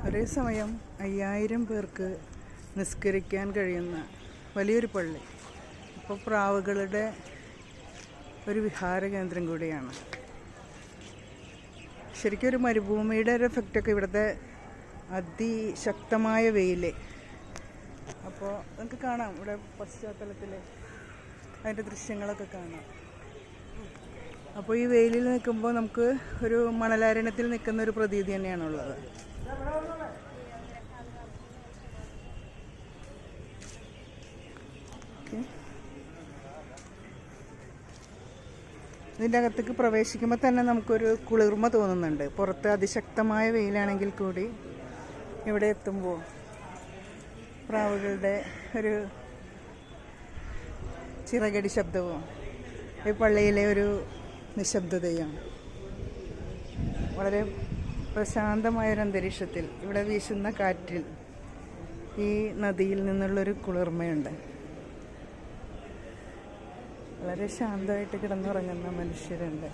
ഒരേ സമയം 5000 പേർക്ക് നിസ്കരിക്കാൻ കഴിയുന്ന വലിയൊരു പള്ളി. ഇപ്പോൾ പ്രാവുകളുടെ ഒരു വിഹാര കേന്ദ്രം കൂടിയാണ്. ശരിക്കും ഒരു മരുഭൂമിയുടെ ഒരു എഫക്റ്റൊക്കെ ഇവിടുത്തെ അതിശക്തമായ വെയിൽ. അപ്പോൾ നമുക്ക് കാണാം ഇവിടെ പശ്ചാത്തലത്തിൽ അതിൻ്റെ ദൃശ്യങ്ങളൊക്കെ കാണാം. അപ്പോൾ ഈ വെയിലിൽ നിൽക്കുമ്പോൾ നമുക്ക് ഒരു മണലാരണ്യത്തിൽ നിൽക്കുന്ന ഒരു പ്രതീതി തന്നെയാണുള്ളത്. ഇതിൻ്റെ അകത്തേക്ക് പ്രവേശിക്കുമ്പോൾ തന്നെ നമുക്കൊരു കുളിർമ തോന്നുന്നുണ്ട്. പുറത്ത് അതിശക്തമായ വെയിലാണെങ്കിൽ കൂടി ഇവിടെ എത്തുമ്പോൾ പ്രാവുകളുടെ ഒരു ചിറകടി ശബ്ദവും ഈ പള്ളിയിലെ ഒരു നിശബ്ദതയും വളരെ പ്രശാന്തമായൊരു അന്തരീക്ഷത്തിൽ ഇവിടെ വീശുന്ന കാറ്റിൽ ഈ നദിയിൽ നിന്നുള്ളൊരു കുളിർമയുണ്ട്. വളരെ ശാന്തമായിട്ട് കിടന്നുറങ്ങുന്ന മനുഷ്യരുണ്ട്.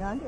ഞാൻ